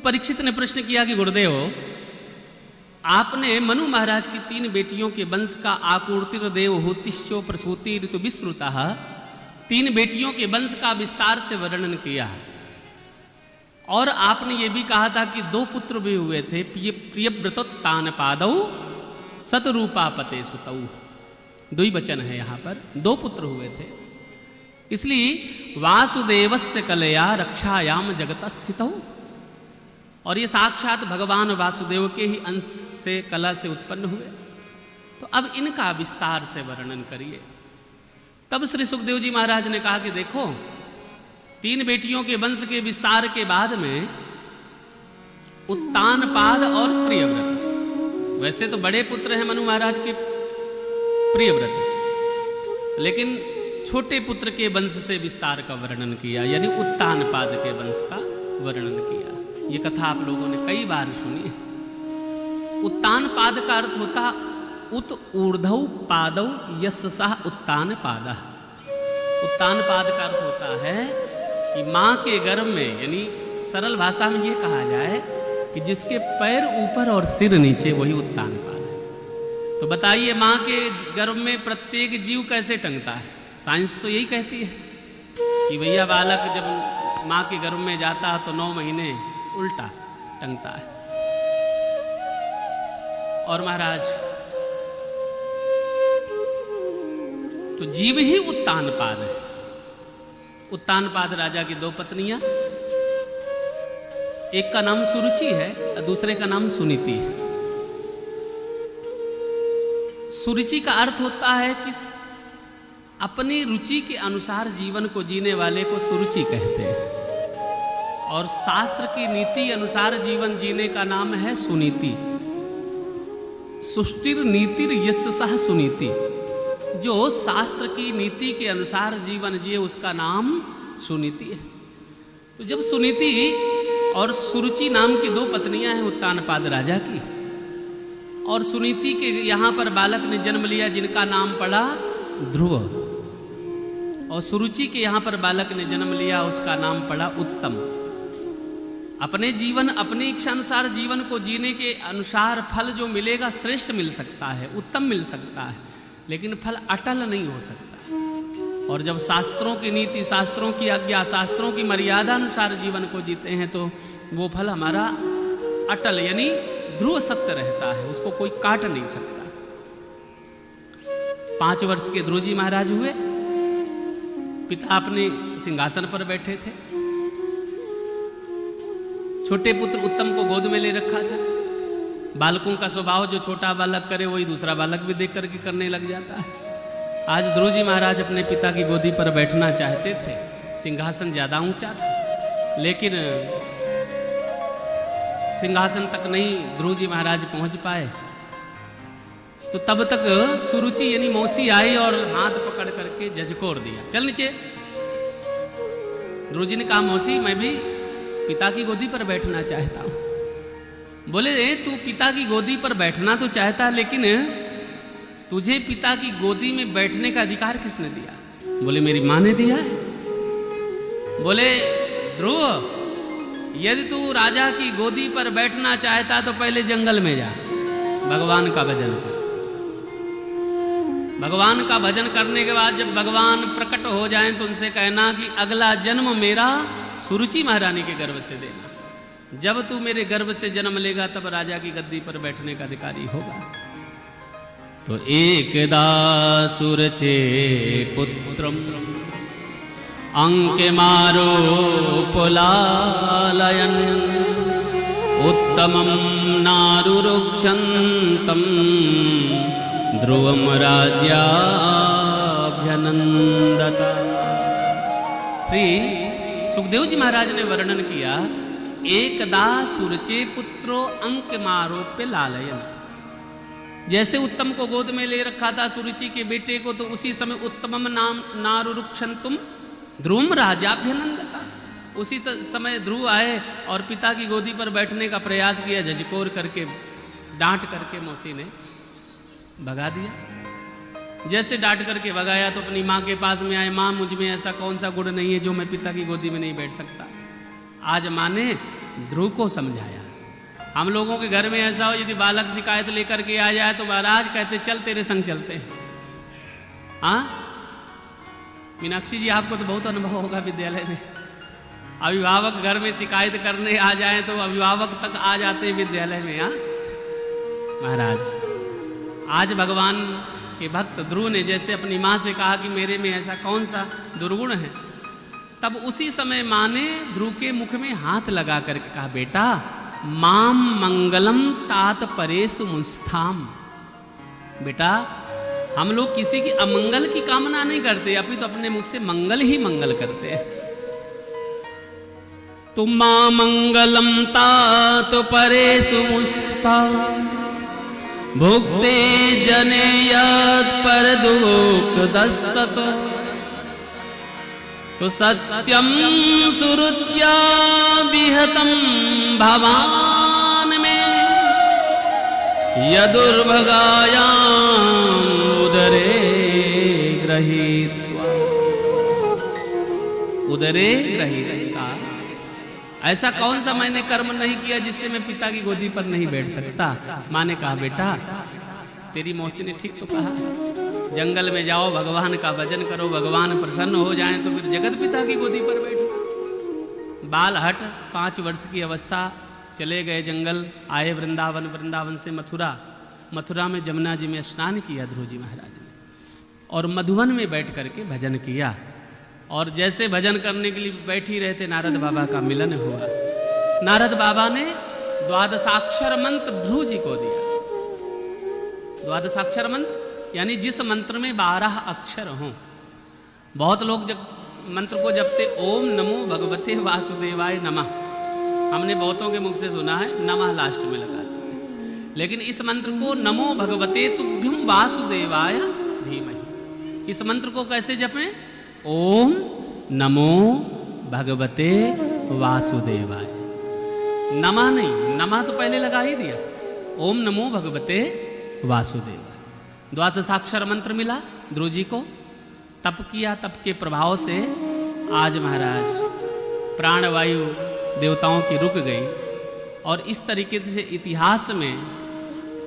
परीक्षित ने प्रश्न किया कि गुरुदेव, आपने मनु महाराज की 3 बेटियों के वंश का आपूर्तिर्देव होतिश्चो प्रसूति ऋतु विश्रुता 3 बेटियों के वंश का विस्तार से वर्णन किया। और आपने ये भी कहा था कि 2 पुत्र भी हुए थे, प्रियव्रतोत्तान पादौ सतरूपापते सुतौ। द्विवचन है यहाँ पर, 2 पुत्र हुए थे। इसलिए वासुदेवस्य कलया रक्षायाम जगत स्थितौ, और ये साक्षात भगवान वासुदेव के ही अंश से कला से उत्पन्न हुए। तो अब इनका विस्तार से वर्णन करिए। तब श्री सुखदेव जी महाराज ने कहा कि देखो, 3 बेटियों के वंश के विस्तार के बाद में उत्तानपाद और प्रियव्रत, वैसे तो बड़े पुत्र हैं मनु महाराज के प्रियव्रत, लेकिन छोटे पुत्र के वंश से विस्तार का वर्णन किया, यानी उत्तानपाद के वंश का वर्णन किया। ये कथा आप लोगों ने कई बार सुनी है। उत्तानपाद का अर्थ होता उत ऊर्धौ पादौ यस्य सह उत्तानपादः। उत्तानपाद का अर्थ होता है कि माँ के गर्भ में, यानी सरल भाषा में ये कहा जाए कि जिसके पैर ऊपर और सिर नीचे, वही उत्तानपाद है। तो बताइए, माँ के गर्भ में प्रत्येक जीव कैसे टंगता है? साइंस तो यही कहती है कि भैया बालक जब माँ के गर्भ में जाता है तो 9 महीने उल्टा टंगता है। और महाराज, तो जीव ही उत्तानपाद है। उत्तानपाद राजा की 2 पत्नियां, एक का नाम सुरुचि है और दूसरे का नाम सुनीति है। सुरुचि का अर्थ होता है कि अपनी रुचि के अनुसार जीवन को जीने वाले को सुरुचि कहते हैं, और शास्त्र की नीति अनुसार जीवन जीने का नाम है सुनीति। सुष्टिर नीतिर यस्य सह सुनीति, जो शास्त्र की नीति के अनुसार जीवन जिए उसका नाम सुनीति है। तो जब सुनीति और सुरुचि नाम की 2 पत्नियां हैं उत्तानपाद राजा की, और सुनीति के यहाँ पर बालक ने जन्म लिया जिनका नाम पड़ा ध्रुव, और सुरुचि के यहाँ पर बालक ने जन्म लिया उसका नाम पड़ा उत्तम। अपने जीवन, अपनी इच्छा अनुसार जीवन को जीने के अनुसार फल जो मिलेगा श्रेष्ठ मिल सकता है, उत्तम मिल सकता है, लेकिन फल अटल नहीं हो सकता। और जब शास्त्रों की नीति, शास्त्रों की आज्ञा, शास्त्रों की मर्यादा अनुसार जीवन को जीते हैं तो वो फल हमारा अटल, यानी ध्रुव सत्य रहता है, उसको कोई काट नहीं सकता। 5 वर्ष के ध्रुव जी महाराज हुए, पिता अपने सिंहासन पर बैठे थे। छोटे पुत्र उत्तम को गोद में ले रखा था। बालकों का स्वभाव जो छोटा बालक करे वही दूसरा बालक भी देख करके करने लग जाता है। आज ध्रुव जी महाराज अपने पिता की गोदी पर बैठना चाहते थे। सिंहासन ज्यादा ऊंचा था, लेकिन सिंहासन तक नहीं ध्रुव जी महाराज पहुंच पाए। तो तब तक सुरुचि यानी मौसी आई और हाथ पकड़ करके झकझोर दिया, चल नीचे। ध्रुव जी ने कहा, मौसी मैं भी पिता की गोदी पर बैठना चाहता हूं। बोले, तू पिता की गोदी पर बैठना तो चाहता, लेकिन तुझे पिता की गोदी में बैठने का अधिकार किसने दिया? बोले, मेरी मां ने दिया है। बोले, ध्रुव, यदि तू राजा की गोदी पर बैठना चाहता तो पहले जंगल में जा, भगवान का भजन कर। भगवान का भजन करने के बाद जब भगवान प्रकट हो जाएं तो उनसे कहना कि अगला जन्म मेरा सुरुचि महारानी के गर्भ से देना। जब तू मेरे गर्भ से जन्म लेगा तब राजा की गद्दी पर बैठने का अधिकारी होगा। तो एकदा सुरचे पुत्रम अंके मारो पुलालयन उत्तमम नारुरुक्षन्तम ध्रुवम राज्याभ्यनंदता। श्री सुखदेव जी महाराज ने वर्णन किया, एकदा सुरचे पुत्रो अंक मारोप्य लालयन। जैसे उत्तम को गोद में ले रखा था सुरुचि के बेटे को, तो उसी समय उत्तमम नाम नारुरुक्षन्तुम ध्रुवम राज्याभ्यनंदता। उसी समय ध्रुव आए और पिता की गोदी पर बैठने का प्रयास किया, झकझोर करके, डांट करके मौसी ने भगा दिया। जैसे डांट करके भगाया तो अपनी माँ के पास में आए, माँ मुझ में ऐसा कौन सा गुण नहीं है जो मैं पिता की गोदी में नहीं बैठ सकता। आज माँ ने ध्रुव को समझाया। हम लोगों के घर में ऐसा हो, यदि बालक शिकायत लेकर के आ जाए तो महाराज कहते चल तेरे संग चलते हैं। हाँ मीनाक्षी जी, आपको तो बहुत अनुभव होगा विद्यालय में। अभिभावक घर में शिकायत करने आ जाए तो अभिभावक तक आ जाते हैं विद्यालय में। हाँ महाराज, आज भगवान के भक्त ध्रुव ने जैसे अपनी माँ से कहा कि मेरे में ऐसा कौन सा दुर्गुण है, तब उसी समय माँ ने ध्रुव के मुख में हाथ लगा करके कहा, बेटा माम मंगलम तात परेश मुस्थाम। बेटा हम लोग किसी की अमंगल की कामना नहीं करते, अभी तो अपने मुख से मंगल ही मंगल करते हैं। तो मां मंगलम तात परेश मुस्थाम भुक्ते जने यद पर दुख दस्तत। तो सत्यम सुरुच्या विहतम भवान में यदुर्भगायाम उदरे गृहीत्वा। उदरे गृहीत्वा, ऐसा कौन सा मैंने कर्म नहीं किया जिससे मैं पिता की गोदी पर नहीं बैठ सकता। माँ ने कहा, बेटा तेरी मौसी ने ठीक तो कहा, जंगल में जाओ, भगवान का भजन करो, भगवान प्रसन्न हो जाएं तो फिर जगत पिता की गोदी पर बैठो। बाल हट 5 वर्ष की अवस्था, चले गए जंगल, आए वृंदावन, वृंदावन से मथुरा, मथुरा में जमुना जी में स्नान किया ध्रुव जी महाराज ने, और मधुवन में बैठ करके भजन किया। और जैसे भजन करने के लिए बैठी रहे थे, नारद बाबा का मिलन हुआ। नारद बाबा ने द्वादशाक्षर मंत्र ध्रुव जी को दिया। द्वादशाक्षर मंत्र यानी जिस मंत्र में 12 अक्षर हों। बहुत लोग जब मंत्र को जपते ओम नमो भगवते वासुदेवाय नमः, हमने बहुतों के मुख से सुना है नमः लास्ट में लगा दिया, लेकिन इस मंत्र को नमो भगवते तुभ्यम वासुदेवाय धीमहि, इस मंत्र को कैसे जपें? ओम नमो भगवते वासुदेवाय। नमः नहीं, नमः तो पहले लगा ही दिया, ओम नमो भगवते वासुदेवाय। द्वादशाक्षर मंत्र मिला ध्रुव जी को, तप किया, तप के प्रभाव से आज महाराज प्राणवायु देवताओं की रुक गई। और इस तरीके से इतिहास में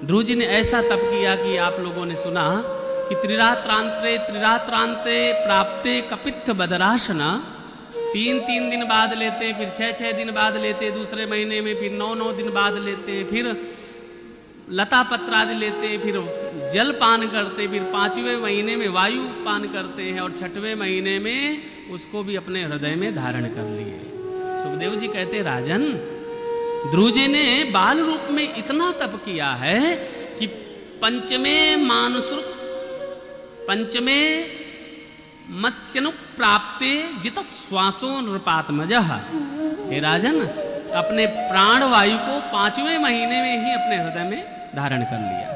ध्रुव जी ने ऐसा तप किया कि आप लोगों ने सुना कि त्रिरात्रांते प्राप्ते कपित्थ बदराशन, 3 दिन बाद लेते, फिर 6 दिन बाद लेते, दूसरे महीने में फिर 9 दिन बाद लेते, फिर लता पत्र आदि लेते, फिर जल पान करते, फिर 5वें महीने में वायु पान करते हैं, और 6वें महीने में उसको भी अपने हृदय में धारण कर लिए। सुखदेव जी कहते, राजन ध्रुव जी ने बाल रूप में इतना तप किया है कि पंचमे मत्स्यनु प्राप्ते जित श्वासो नृपात्मजः। हे राजन, अपने प्राण वायु को 5वें महीने में ही अपने हृदय में धारण कर लिया।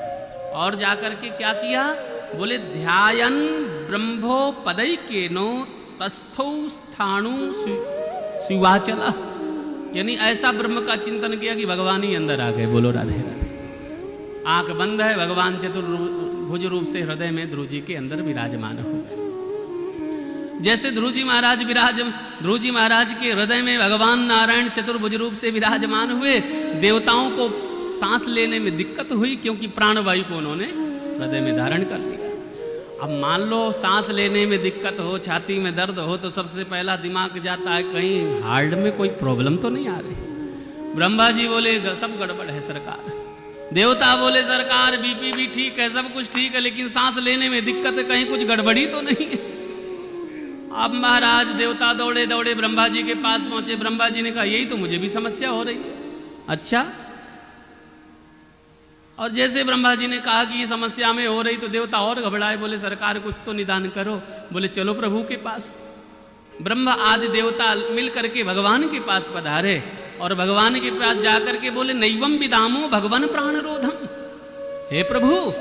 और जाकर के क्या किया? बोले ध्यायन ब्रह्मो पदैकेनो तस्थौ स्थाणु शिवाचल, यानी ऐसा ब्रह्म का चिंतन किया कि भगवान ही अंदर आ गए। बोलो राधे राधे। आंख बंद है, भगवान चतुर्भुज रूप से हृदय में ध्रुव जी के अंदर विराजमान हो गए। जैसे ध्रुव जी महाराज के हृदय में भगवान नारायण चतुर्भुज रूप से विराजमान हुए, देवताओं को सांस लेने में दिक्कत हुई क्योंकि प्राणवायु को उन्होंने हृदय में धारण कर लिया। अब मान लो सांस लेने में दिक्कत हो, छाती में दर्द हो, तो सबसे पहला दिमाग जाता है कहीं हार्ट में कोई प्रॉब्लम तो नहीं आ रही। ब्रह्मा जी बोले सब गड़बड़ है सरकार, देवता बोले सरकार बीपी भी ठीक है, सब कुछ ठीक है, लेकिन सांस लेने में दिक्कत है, कहीं कुछ गड़बड़ी तो नहीं है। अब महाराज देवता दौड़े दौड़े ब्रह्मा जी के पास पहुंचे। ब्रह्मा जी ने कहा यही तो मुझे भी समस्या हो रही है। अच्छा, और जैसे ब्रह्मा जी ने कहा कि ये समस्या में हो रही तो देवता और घबराए, बोले सरकार कुछ तो निदान करो। बोले चलो प्रभु के पास। ब्रह्मा आदि देवता मिल करके भगवान के पास पधारे और भगवान के पास जाकर के बोले नैवम विदामो भगवान प्राणरोधम, हे प्रभु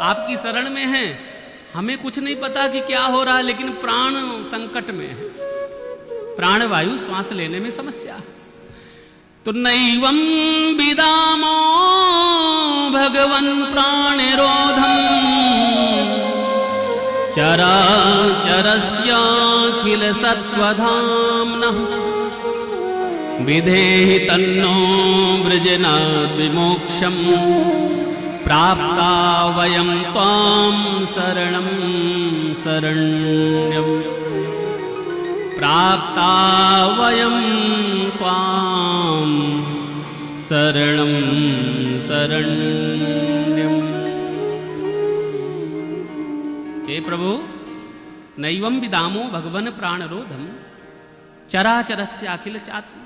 आपकी शरण में है, हमें कुछ नहीं पता कि क्या हो रहा है, लेकिन प्राण संकट में है, प्राणवायु श्वास लेने में समस्या है। तो नैवं विदामो भगवन् प्राणरोधम चराचरस्याखिल सत्वधाम्नः विधेहि तन्नो वृजनात् विमोक्षं प्राप्ता वयं त्वां शरणं शरण्यम् प्राप्ता वयं त्वां शरणं शरण्यम्। हे प्रभु, नैवं विदामो भगवन प्राणरोधम चराचरस्य अखिल चातु।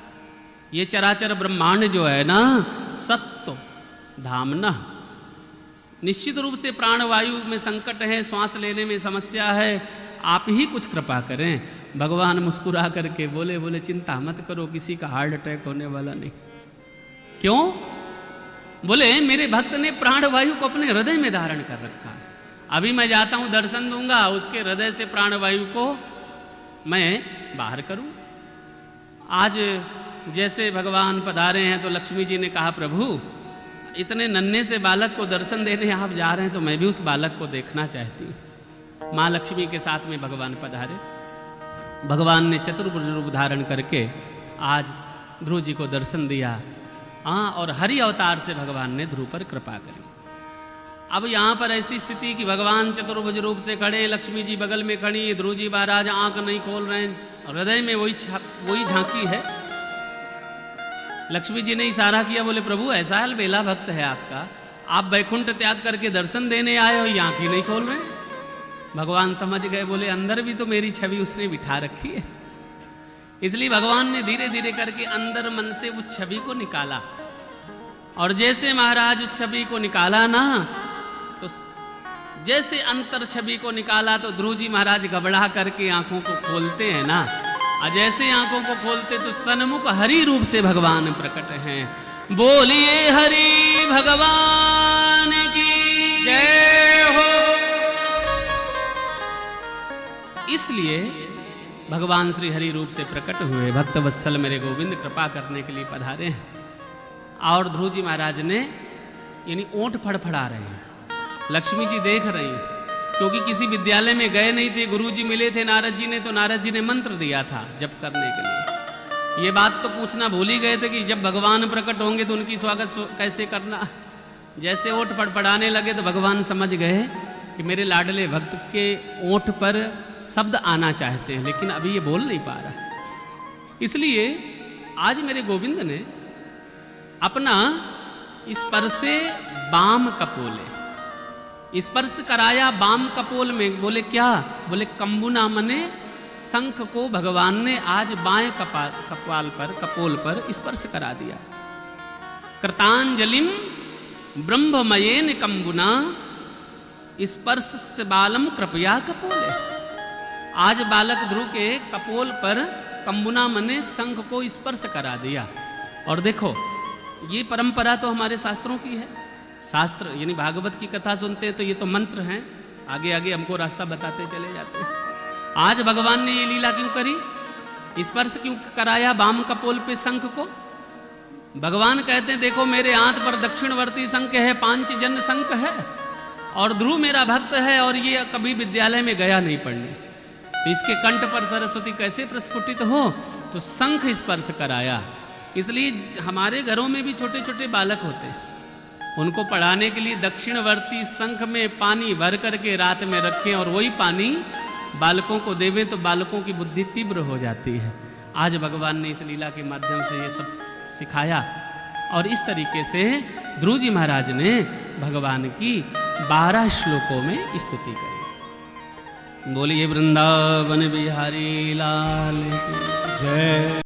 ये चराचर ब्रह्मांड जो है ना, सत्व धामना, निश्चित रूप से प्राणवायु में संकट है, श्वास लेने में समस्या है, आप ही कुछ कृपा करें। भगवान मुस्कुरा करके बोले चिंता मत करो, किसी का हार्ट अटैक होने वाला नहीं। क्यों? बोले मेरे भक्त ने प्राणवायु को अपने हृदय में धारण कर रखा है। अभी मैं जाता हूं, दर्शन दूंगा, उसके हृदय से प्राणवायु को मैं बाहर करूं। आज जैसे भगवान पधारे हैं तो लक्ष्मी जी ने कहा, प्रभु इतने नन्हे से बालक को दर्शन देने आप जा रहे हैं तो मैं भी उस बालक को देखना चाहती हूँ। माँ लक्ष्मी के साथ में भगवान पधारे। भगवान ने चतुर्भुज रूप धारण करके आज ध्रुव जी को दर्शन दिया। हाँ, और हरि अवतार से भगवान ने ध्रुव पर कृपा करी। अब यहाँ पर ऐसी स्थिति कि भगवान चतुर्भुज रूप से खड़े, लक्ष्मी जी बगल में खड़ी, ध्रुव जी महाराज आंख नहीं खोल रहे हैं, हृदय में वही झांकी है। लक्ष्मी जी ने इशारा किया, बोले प्रभु ऐसा अलबेला भक्त है आपका, आप वैकुंठ त्याग करके दर्शन देने आए हो, ये आंख ही नहीं खोल रहे। भगवान समझ गए, बोले अंदर भी तो मेरी छवि उसने बिठा रखी है। इसलिए भगवान ने धीरे धीरे करके अंदर मन से उस छवि को निकाला। और जैसे महाराज उस छवि को निकाला ना, तो जैसे अंतर छवि को निकाला तो ध्रुव जी महाराज घबरा करके आंखों को खोलते हैं ना, और जैसे आंखों को खोलते तो सन्मुख हरि रूप से भगवान प्रकट हैं। बोलिए हरि भगवान की जय हो। इसलिए भगवान श्री हरि रूप से प्रकट हुए। भक्त वत्सल मेरे गोविंद कृपा करने के लिए पधारे हैं। और ध्रुव जी महाराज ने यानी ओंठ फड़फड़ा रहे हैं। लक्ष्मी जी देख रही हैं, क्योंकि किसी विद्यालय में गए नहीं थे, गुरु जी मिले थे नारद जी ने, तो नारद जी ने मंत्र दिया था जप करने के लिए। ये बात तो पूछना भूल ही गए थे कि जब भगवान प्रकट होंगे तो उनकी स्वागत कैसे करना। जैसे ओंठ फड़फड़ाने लगे तो भगवान समझ गए कि मेरे लाडले भक्त के ओंठ पर शब्द आना चाहते हैं, लेकिन अभी ये बोल नहीं पा रहा। इसलिए आज मेरे गोविंद ने अपना स्पर्शे बाम कपोले, स्पर्श कराया बाम कपोल में। बोले क्या? बोले कंबुना मने शंख को भगवान ने आज बाएं कपोल पर स्पर्श करा दिया। कृतांजलिम ब्रह्ममयेन कंबुना स्पर्श से बालम कृपया कपोले। आज बालक ध्रुव के कपोल पर कंबुना मने शंख को स्पर्श करा दिया। और देखो, ये परंपरा तो हमारे शास्त्रों की है। शास्त्र यानी भागवत की कथा सुनते हैं तो ये तो मंत्र हैं, आगे आगे हमको रास्ता बताते चले जाते हैं। आज भगवान ने ये लीला क्यों करी? स्पर्श क्यों कराया बाम कपोल पे शंख को? भगवान कहते हैं देखो मेरे हाथ पर दक्षिणवर्ती शंख है, पांचजन्य शंख है, और ध्रुव मेरा भक्त है और ये कभी विद्यालय में गया नहीं पढ़ने, तो इसके कंठ पर सरस्वती कैसे प्रस्फुटित हो? तो शंख स्पर्श कराया। इसलिए हमारे घरों में भी छोटे छोटे बालक होते हैं, उनको पढ़ाने के लिए दक्षिणवर्ती शंख में पानी भर करके रात में रखें और वही पानी बालकों को देवें तो बालकों की बुद्धि तीव्र हो जाती है। आज भगवान ने इस लीला के माध्यम से ये सब सिखाया। और इस तरीके से ध्रुव जी महाराज ने भगवान की 12 श्लोकों में स्तुति करी। बोलिए वृंदावन बिहारी लाल की जय।